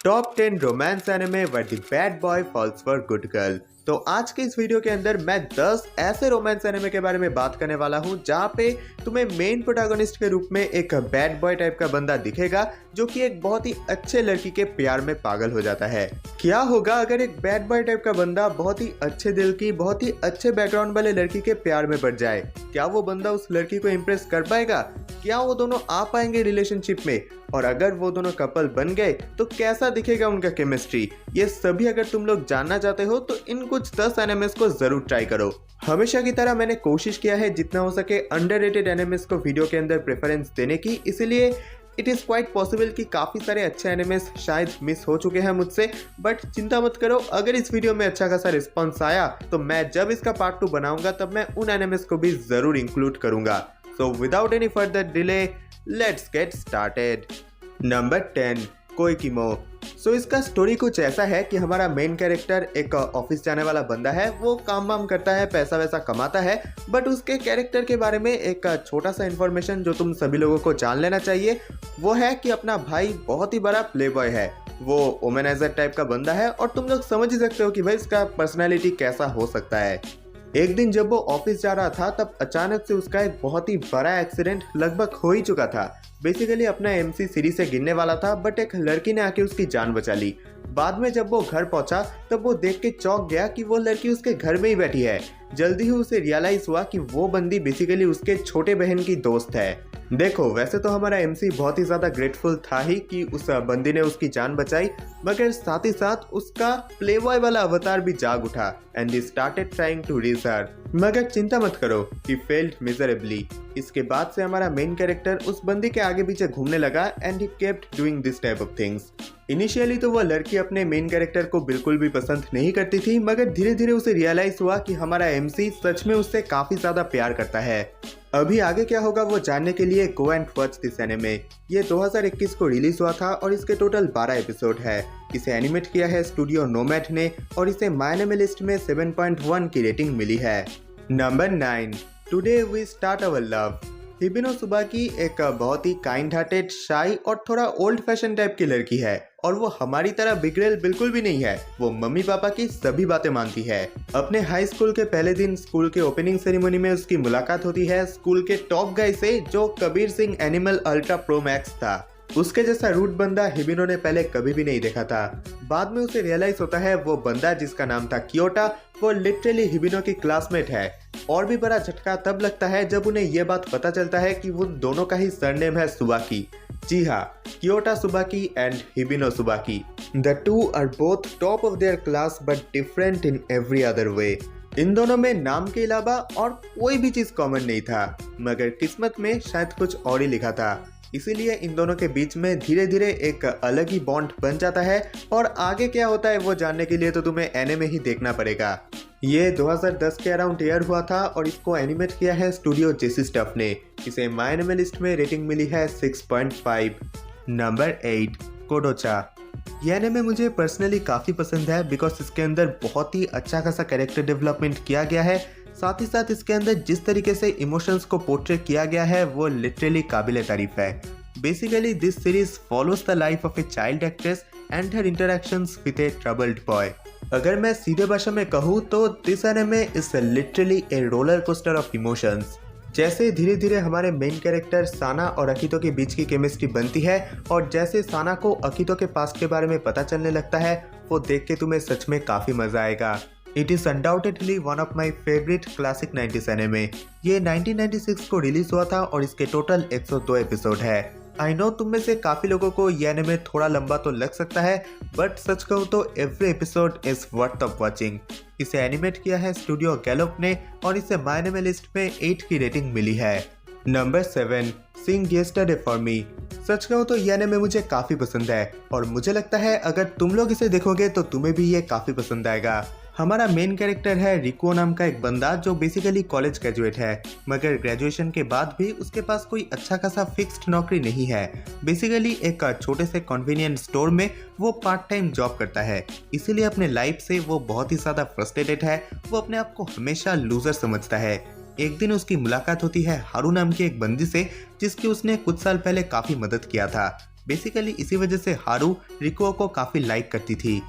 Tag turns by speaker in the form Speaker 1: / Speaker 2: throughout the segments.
Speaker 1: Top 10 romance anime where the bad boy falls for good girl. तो आज के इस वीडियो के अंदर मैं 10 ऐसे रोमांस एनिमे के बारे में बात करने वाला हूं जहां पे तुम्हें मेन प्रोटैगनिस्ट के रूप में एक बैड बॉय टाइप का बंदा दिखेगा जो कि एक बहुत ही अच्छे लड़की के प्यार में पागल हो जाता है। क्या होगा अगर एक बैड बॉय टाइप का बंदा बहुत ही अच्छे दिल की, बहुत ही अच्छे बैकग्राउंड वाले लड़की के प्यार में पड़ जाए? क्या वो बंदा उस लड़की को इम्प्रेस कर पाएगा? क्या वो दोनों आ पाएंगे रिलेशनशिप में? और अगर वो दोनों कपल बन गए तो कैसा दिखेगा उनका केमिस्ट्री? ये सभी अगर तुम लोग जानना चाहते हो तो इन कुछ 10 एनिमेस को जरूर ट्राई करो। हमेशा की तरह मैंने कोशिश किया है जितना हो सके अंडररेटेड एनिमेस को वीडियो के अंदर प्रेफरेंस देने की, इसलिए इट इज़ क्वाइट पॉसिबल कि काफ़ी सारे अच्छे एनिमेस शायद मिस हो चुके हैं मुझसे, बट चिंता मत करो, अगर इस वीडियो में अच्छा खासा रिस्पॉन्स आया तो मैं जब इसका पार्ट 2 बनाऊंगा तब मैं उन एनिमेस को भी ज़रूर इंक्लूड करूंगा। So without any further delay let's get started. Number 10 कोइकिमो। सो इसका स्टोरी कुछ ऐसा है कि हमारा मेन कैरेक्टर एक ऑफिस जाने वाला बंदा है। वो काम वाम करता है, पैसा वैसा कमाता है, बट उसके कैरेक्टर के बारे में एक छोटा सा इन्फॉर्मेशन जो तुम सभी लोगों को जान लेना चाहिए वो है कि अपना भाई बहुत ही बड़ा प्ले बॉय है। वो वोमेनाइजर टाइप का बंदा है और तुम लोग समझ ही सकते हो कि भाई इसका पर्सनैलिटी कैसा हो सकता है। एक दिन जब वो ऑफिस जा रहा था तब अचानक से उसका एक बहुत ही बड़ा एक्सीडेंट लगभग हो ही चुका था। बेसिकली अपना एमसी सीढ़ी से गिरने वाला था, बट एक लड़की ने आके उसकी जान बचा ली। बाद में जब वो घर पहुंचा तब वो देख के चौंक गया कि वो लड़की उसके घर में ही बैठी है। जल्दी ही उसे रियलाइज हुआ कि वो बंदी बेसिकली उसके छोटे बहन की दोस्त है। देखो वैसे तो हमारा एमसी बहुत ही ज्यादा ग्रेटफुल था ही कि उस बंदी ने उसकी जान बचाई, मगर साथ ही साथ उसका प्लेबॉय वाला अवतार भी जाग उठा and he started trying to reach her. मगर चिंता मत करो, ही फेल्ड मिजरेबली। इसके बाद से हमारा मेन कैरेक्टर उस बंदी के आगे पीछे घूमने लगा and he kept doing this type of things. Initially तो वह लड़की अपने मेन कैरेक्टर को बिल्कुल भी पसंद नहीं करती थी, मगर धीरे धीरे उसे रियलाइज हुआ कि हमारा एमसी सच में उससे काफी ज्यादा प्यार करता है। अभी आगे क्या होगा वो जानने के लिए go and watch this anime. ये 2021 को रिलीज हुआ था और इसके टोटल 12 एपिसोड है। इसे एनिमेट किया है स्टूडियो नोमैड ने और इसे माय एनिमे लिस्ट में 7.1 की रेटिंग मिली है। Number 9 today we start our love. Hibino Tsubaki एक बहुत ही काइंड हार्टेड, शाई और थोड़ा ओल्ड फैशन टाइप की लड़की है और वो हमारी तरह बिगड़ेल बिल्कुल भी नहीं है। वो मम्मी पापा की सभी बातें मानती है। अपने हाई स्कूल के पहले दिन स्कूल के ओपनिंग सेरेमनी में उसकी मुलाकात होती है स्कूल के टॉप गाय से जो Kabir Singh animal ultra pro max था। उसके जैसा रूट बंदा हिबिनो ने पहले कभी भी नहीं देखा था। बाद में उसे रियलाइज होता है वो बंदा जिसका नाम था कियोटा वो लिटरली हिबिनो की क्लासमेट है। और भी बड़ा झटका तब लगता है जब उन्हें यह बात पता चलता है कि वो दोनों का ही सरनेम है सुबाकी। जी हाँ, Kiyota Tsubaki and Hibino Tsubaki. The two are both top of their class but different in every other way. इन दोनों में नाम के अलावा और कोई भी चीज कॉमन नहीं था, मगर किस्मत में शायद कुछ और ही लिखा था। इसीलिए इन दोनों के बीच में धीरे धीरे एक अलग ही बॉन्ड बन जाता है और आगे क्या होता है वो जानने के लिए तो तुम्हें एनिमे ही देखना पड़ेगा। ये 2010 के अराउंड एयर हुआ था और इसको एनिमेट किया है स्टूडियो जेसी स्टफ ने। इसे माय एनिमे लिस्ट में रेटिंग मिली है 6.5। नंबर 8 कोडोचा। ये एनिमे मुझे पर्सनली काफ़ी पसंद है बिकॉज इसके अंदर बहुत ही अच्छा खासा कैरेक्टर डेवलपमेंट किया गया है। साथ ही साथ इसके अंदर जिस तरीके से इमोशंस को पोर्ट्रेट किया गया है वो लिटरली काबिले तारीफ है। Basically this series follows the life of a child actress and her interactions with A troubled boy. अगर मैं सीधे भाषा में कहूँ तो this anime is literally a roller coaster of emotions. जैसे धीरे धीरे हमारे मेन कैरेक्टर साना और अकितो के बीच की केमिस्ट्री बनती है और जैसे साना को अकितो के पास्ट के बारे में पता चलने लगता है वो देख के तुम्हें सच में काफ़ी मज़ा आएगा। It is undoubtedly one of my favourite classic 90s anime. ये 1996 को रिलीज हुआ था और इसके टोटल 102 एपिसोड है। आई नो तुम में से काफ़ी लोगों को ये एनिमे थोड़ा लंबा तो लग सकता है, बट सच कहूँ तो every episode is worth of watching. इसे एनिमेट किया है स्टूडियो गैलोप ने और इसे माय एनिमे लिस्ट में 8 की रेटिंग मिली है। Number 7 sing yesterday for me. सच कहूँ तो ये एनिमे मुझे काफ़ी पसंद है और मुझे लगता है अगर तुम लोग इसे देखोगे तो तुम्हें भी ये काफ़ी पसंद आएगा। हमारा मेन कैरेक्टर है रिको नाम का एक बंदा जो बेसिकली कॉलेज ग्रेजुएट है, मगर ग्रेजुएशन के बाद भी उसके पास कोई अच्छा खासा फिक्स्ड नौकरी नहीं है। बेसिकली एक छोटे से कन्वीनियंट स्टोर में वो पार्ट टाइम जॉब करता है, इसीलिए अपने लाइफ से वो बहुत ही ज़्यादा फ्रस्ट्रेटेड है। वो अपने आप को हमेशा लूजर समझता है। एक दिन उसकी मुलाकात होती है हारू नाम की एक बंदी से जिसकी उसने कुछ साल पहले काफ़ी मदद किया था। बेसिकली इसी वजह से हारू रिकुओ को काफ़ी लाइक करती थी।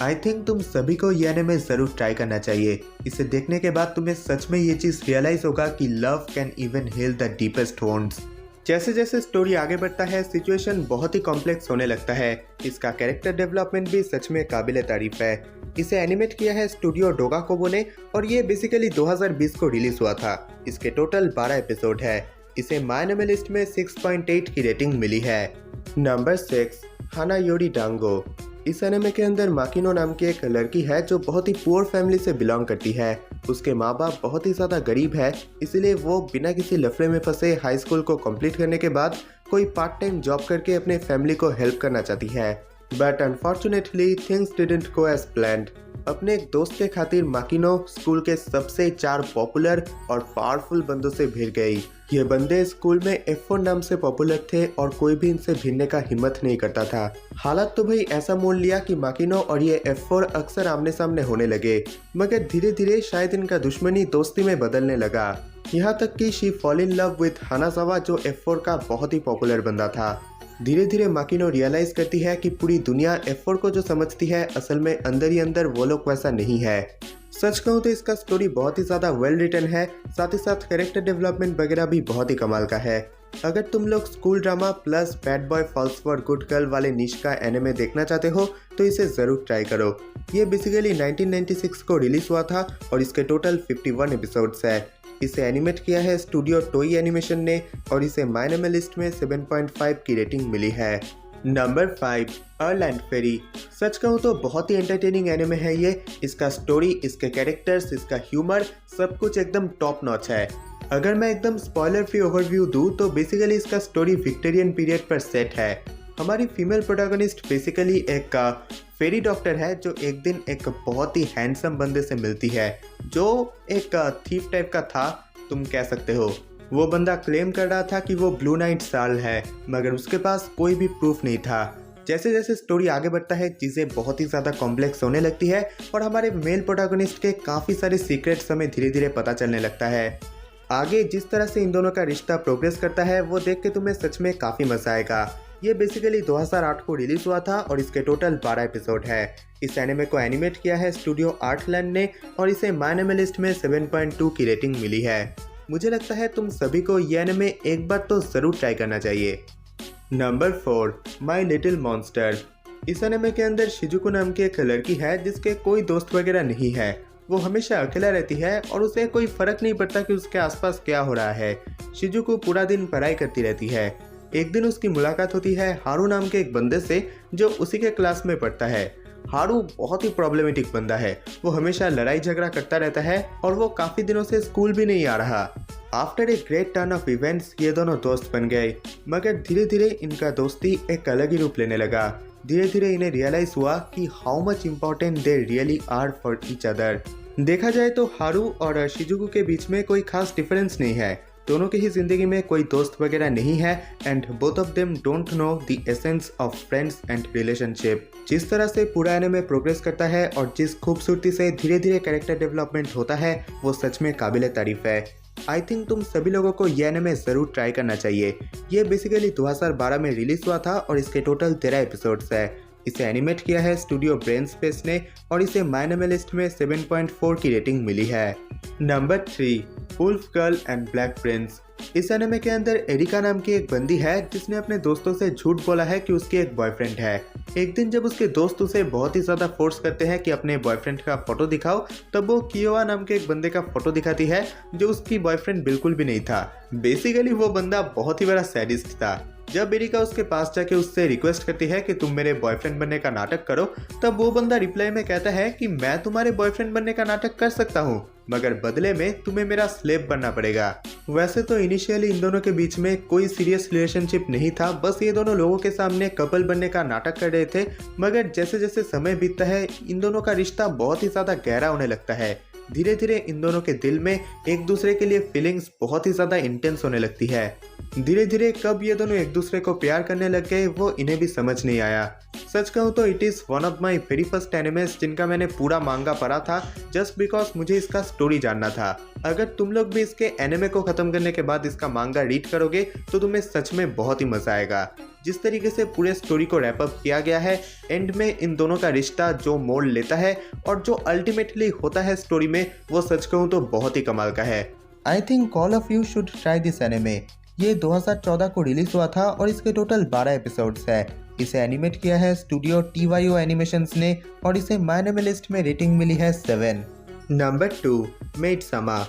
Speaker 1: आई थिंक तुम सभी को ये एनिमे ज़रूर ट्राई करना चाहिए। इसे देखने के बाद तुम्हें सच में ये चीज़ रियलाइज़ होगा कि love can even heal the deepest wounds. जैसे जैसे स्टोरी आगे बढ़ता है सिचुएशन बहुत ही कॉम्प्लेक्स होने लगता है। इसका कैरेक्टर डेवलपमेंट भी सच में काबिल तारीफ है। इसे एनिमेट किया है स्टूडियो डोगाकोबो ने और ये बेसिकली 2020 को रिलीज हुआ था। इसके टोटल 12 एपिसोड है। इसे माय एनिमे लिस्ट में 6.8 की रेटिंग मिली है। नंबर 6, हानायोरी डांगो। इस एनिमे के अंदर माकिनो नाम की एक लड़की है जो बहुत ही पुअर फैमिली से बिलोंग करती है। उसके माँ बाप बहुत ही ज़्यादा गरीब है, इसलिए वो बिना किसी लफड़े में फंसे हाई स्कूल को कंप्लीट करने के बाद कोई पार्ट टाइम जॉब करके अपने फैमिली को हेल्प करना चाहती है। But unfortunately things didn't go as planned. अपने एक दोस्त के खातिर माकिनो स्कूल के सबसे 4 पॉपुलर और पावरफुल बंदों से भिड़ गई। ये बंदे स्कूल में F4 नाम से पॉपुलर थे और कोई भी इनसे भिड़ने का हिम्मत नहीं करता था। हालात तो भाई ऐसा मोड़ लिया कि माकिनो और ये F4 अक्सर आमने सामने होने लगे, मगर धीरे धीरे शायद इनका दुश्मनी दोस्ती में बदलने लगा। यहाँ तक कि she fall in love with Hanazawa जो F4 का बहुत ही पॉपुलर बंदा था। धीरे धीरे माकिनो रियलाइज करती है कि पूरी दुनिया F4 को जो समझती है असल में अंदर ही अंदर वो लोग वैसा नहीं है। सच कहूँ तो इसका स्टोरी बहुत ही ज़्यादा वेल रिटन है, साथ ही साथ कैरेक्टर डेवलपमेंट वगैरह भी बहुत ही कमाल का है। अगर तुम लोग school drama plus bad boy falls for good girl वाले निश का एनिमे देखना चाहते हो तो इसे ज़रूर ट्राई करो। ये बेसिकली 1996 को रिलीज हुआ था और इसके टोटल 51 एपिसोड्स है। इसे एनिमेट किया है स्टूडियो टोई एनिमेशन ने और इसे माय एनिमे लिस्ट में 7.5 की रेटिंग मिली है। नंबर 5, अर्ल एंड फेरी। सच कहूँ तो बहुत ही एंटरटेनिंग एनिमे है ये। इसका स्टोरी, इसके कैरेक्टर्स, इसका ह्यूमर सब कुछ एकदम टॉप नॉच है। अगर मैं एकदम स्पॉइलर फ्री ओवरव्यू दूँ तो बेसिकली इसका स्टोरी विक्टोरियन पीरियड पर सेट है। हमारी फीमेल प्रोटैगनिस्ट बेसिकली एक फेरी डॉक्टर है जो एक दिन एक बहुत ही हैंडसम बंदे से मिलती है जो एक थीफ टाइप का था, तुम कह सकते हो। वो बंदा क्लेम कर रहा था कि वो ब्लू नाइट साल है, मगर उसके पास कोई भी प्रूफ नहीं था। जैसे जैसे स्टोरी आगे बढ़ता है चीज़ें बहुत ही ज़्यादा कॉम्प्लेक्स होने लगती है और हमारे मेल प्रोटैगनिस्ट के काफ़ी सारे सीक्रेट्स हमें धीरे धीरे पता चलने लगता है। आगे जिस तरह से इन दोनों का रिश्ता प्रोग्रेस करता है वो देख के तुम्हें सच में काफ़ी मजा आएगा। ये बेसिकली 2008 को रिलीज हुआ था और इसके टोटल 12 एपिसोड है। इस एनिमे को एनिमेट किया है स्टूडियो आर्टलैंड ने और इसे माय एनिमे लिस्ट में 7.2 की रेटिंग मिली है। मुझे लगता है तुम सभी को ये एनिमे एक बार तो ज़रूर ट्राई करना चाहिए। Number 4, my little monster. इस एनिमे के अंदर शिजुको नाम की एक लड़की है जिसके कोई दोस्त वगैरह नहीं है। वो हमेशा अकेला रहती है और उसे कोई फर्क नहीं पड़ता कि उसके आसपास क्या हो रहा है। शिजुको पूरा दिन पढ़ाई करती रहती है। एक दिन उसकी मुलाकात होती है हारू नाम के एक बंदे से जो उसी के क्लास में पढ़ता है। हारू बहुत ही प्रॉब्लमेटिक बंदा है, वो हमेशा लड़ाई झगड़ा करता रहता है और वो काफ़ी दिनों से स्कूल भी नहीं आ रहा। After a great turn off events ये दोनों दोस्त बन गए, मगर धीरे धीरे इनका दोस्ती एक अलग ही रूप लेने लगा। धीरे धीरे इन्हें रियलाइज हुआ कि how much important they really are for each other. देखा जाए तो हारू और शिजुको के बीच में कोई खास डिफरेंस नहीं है। दोनों की ही जिंदगी में कोई दोस्त वगैरह नहीं है and both of them don't know the essence of friends and relationship. जिस तरह से पूरा एनिमे प्रोग्रेस करता है और जिस खूबसूरती से धीरे धीरे कैरेक्टर डेवलपमेंट होता है वो सच में काबिल तारीफ है। आई थिंक तुम सभी लोगों को ये एनिमे ज़रूर ट्राई करना चाहिए। ये बेसिकली 2012 में रिलीज हुआ था और इसके टोटल 13 एपिसोड्स है। इसे एनिमेट किया है स्टूडियो ब्रेन स्पेस ने और इसे माय एनिमे लिस्ट में 7.4 की रेटिंग मिली है। Number 3, wolf girl and black prince. इस एनिमे के अंदर एरिका नाम की एक बंदी है जिसने अपने दोस्तों से झूठ बोला है कि उसकी एक बॉयफ्रेंड है। एक दिन जब उसके दोस्त उसे बहुत ही ज़्यादा फोर्स करते हैं कि अपने बॉयफ्रेंड का फोटो दिखाओ, तब वो कियोवा नाम के एक बंदे का फोटो दिखाती है जो उसकी बॉयफ्रेंड बिल्कुल भी नहीं था। बेसिकली वो बंदा बहुत ही बड़ा सैडिस्ट था। जब एरिका उसके पास जाके उससे रिक्वेस्ट करती है कि तुम मेरे बॉयफ्रेंड बनने का नाटक करो, तब वो बंदा रिप्लाई में कहता है कि मैं तुम्हारे बॉयफ्रेंड बनने का नाटक कर सकता हूँ, मगर बदले में तुम्हें मेरा स्लेव बनना पड़ेगा। वैसे तो इनिशियली इन दोनों के बीच में कोई सीरियस रिलेशनशिप नहीं था, बस ये दोनों लोगों के सामने कपल बनने का नाटक कर रहे थे। मगर जैसे जैसे समय बीतता है इन दोनों का रिश्ता बहुत ही ज़्यादा गहरा होने लगता है। धीरे धीरे इन दोनों के दिल में एक दूसरे के लिए फीलिंग्स बहुत ही ज़्यादा इंटेंस होने लगती है। धीरे धीरे कब ये दोनों एक दूसरे को प्यार करने लग गए वो इन्हें भी समझ नहीं आया। सच कहूँ तो it is one of my very first animes जिनका मैंने पूरा मांगा पढ़ा था जस्ट बिकॉज मुझे इसका स्टोरी जानना था। अगर तुम लोग भी इसके एनिमे को ख़त्म करने के बाद इसका मांगा रीड करोगे तो तुम्हें सच में बहुत ही मज़ा आएगा। जिस तरीके से पूरे स्टोरी को रैप अप किया गया है, एंड में इन दोनों का रिश्ता जो मोड़ लेता है और जो अल्टीमेटली होता है स्टोरी में, वो सच कहूँ तो बहुत ही कमाल का है। I think all of you should try this anime. ये 2014 को रिलीज हुआ था और इसके टोटल 12 एपिसोड्स है। इसे एनिमेट किया है स्टूडियो TYO एनिमेशंस ने और इसे माय एनिमे लिस्ट में रेटिंग मिली है 7। नंबर 2, मेड-सामा।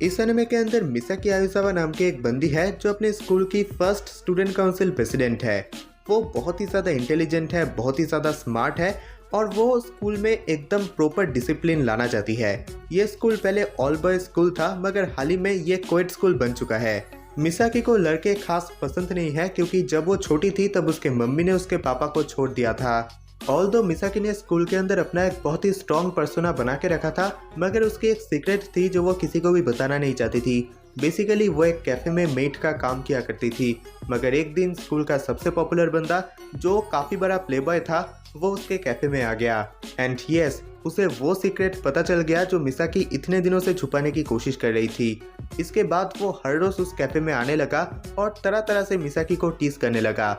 Speaker 1: इस एनिमे के अंदर मिसाकी आयुसावा नाम की एक बंदी है जो अपने स्कूल की फर्स्ट स्टूडेंट काउंसिल प्रेसिडेंट है। वो बहुत ही ज़्यादा इंटेलिजेंट है, बहुत ही ज़्यादा स्मार्ट है और वो स्कूल में एकदम प्रॉपर डिसिप्लिन लाना चाहती है। ये स्कूल पहले ऑल बॉय स्कूल था, मगर हाल ही में ये कोएड स्कूल बन चुका है। मिसाकी को लड़के खास पसंद नहीं है क्योंकि जब वो छोटी थी तब उसके मम्मी ने उसके पापा को छोड़ दिया था। ऑल्दो मिसाकी ने स्कूल के अंदर अपना एक बहुत ही स्ट्रॉन्ग पर्सोना बना के रखा था, मगर उसकी एक सीक्रेट थी जो वो किसी को भी बताना नहीं चाहती थी। बेसिकली वो एक कैफे में मेट का काम किया करती थी, मगर एक दिन स्कूल का सबसे पॉपुलर बंदा जो काफ़ी बड़ा प्लेबॉय था वो उसके कैफे में आ गया। एंड यस, उसे वो सीक्रेट पता चल गया जो मिसाकी इतने दिनों से छुपाने की कोशिश कर रही थी। इसके बाद वो हर रोज उस कैफे में आने लगा और तरह तरह से मिसाकी को टीज करने लगा।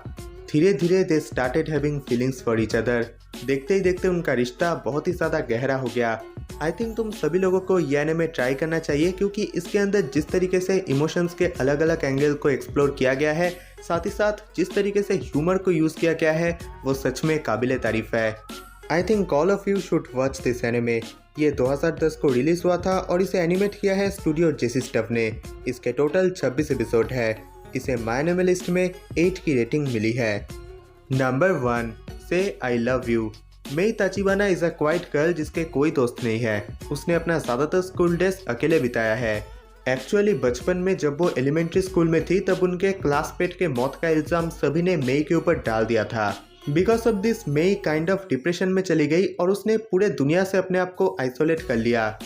Speaker 1: धीरे धीरे they started having feelings for each other. देखते ही देखते उनका रिश्ता बहुत ही ज़्यादा गहरा हो गया। आई थिंक तुम सभी लोगों को ये एनिमे ट्राई करना चाहिए क्योंकि इसके अंदर जिस तरीके से इमोशंस के अलग अलग एंगल को एक्सप्लोर किया गया है, साथ ही साथ जिस तरीके से ह्यूमर को यूज़ किया गया है, वो सच में काबिले तारीफ है। I think all of you should watch this anime. ये 2010 को रिलीज हुआ था और इसे एनिमेट किया है स्टूडियो जेसी स्टफ ने। इसके टोटल 26 एपिसोड है। इसे माय एनिमे लिस्ट में 8 की रेटिंग मिली है। Number 1, say I love you. Mei Tachibana is a quiet girl जिसके कोई दोस्त नहीं है। उसने अपना ज़्यादातर स्कूल डेज अकेले बिताया है। एक्चुअली बचपन में जब वो एलिमेंट्री स्कूल में थी तब उनके क्लासमेट के मौत का इल्ज़ाम सभी ने मेई के ऊपर डाल दिया था। Because of this Mei kind of depression में चली गई और उसने पूरे दुनिया से अपने आप को आइसोलेट कर लिया।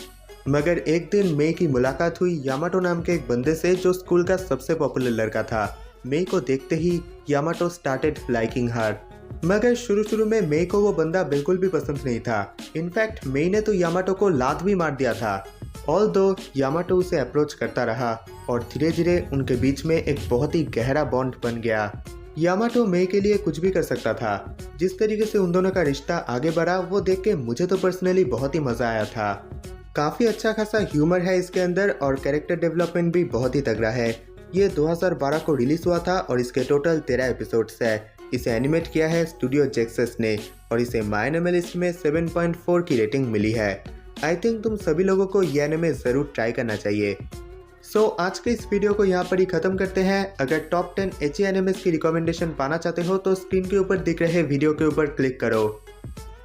Speaker 1: मगर एक दिन मेई की मुलाकात हुई यामाटो नाम के एक बंदे से जो स्कूल का सबसे पॉपुलर लड़का था। मेई को देखते ही यामाटो स्टार्टेड लाइकिंग हर। मगर शुरू में मेई को वो बंदा बिल्कुल भी पसंद नहीं था। इनफैक्ट मेई ने तो यामाटो को लात भी मार दिया था। ऑल्दो यामाटो उसे अप्रोच करता रहा और धीरे धीरे उनके बीच में एक बहुत ही गहरा बॉन्ड बन गया। यामाटो मेई के लिए कुछ भी कर सकता था। जिस तरीके से उन दोनों का रिश्ता आगे बढ़ा वो देख के मुझे तो पर्सनली बहुत ही मज़ा आया था। काफ़ी अच्छा खासा ह्यूमर है इसके अंदर और कैरेक्टर डेवलपमेंट भी बहुत ही तगड़ा है। ये 2012 को रिलीज हुआ था और इसके टोटल 13 एपिसोड्स है। इसे एनिमेट किया है स्टूडियो जेक्सस ने और इसे माय एनिमे लिस्ट में 7.4 की रेटिंग मिली है। आई थिंक तुम सभी लोगों को ये एनिमे ज़रूर ट्राई करना चाहिए। सो आज के इस वीडियो को यहाँ पर ही खत्म करते हैं। अगर टॉप 10 एची एनिमेस की रिकमेंडेशन पाना चाहते हो तो स्क्रीन के ऊपर दिख रहे वीडियो के ऊपर क्लिक करो।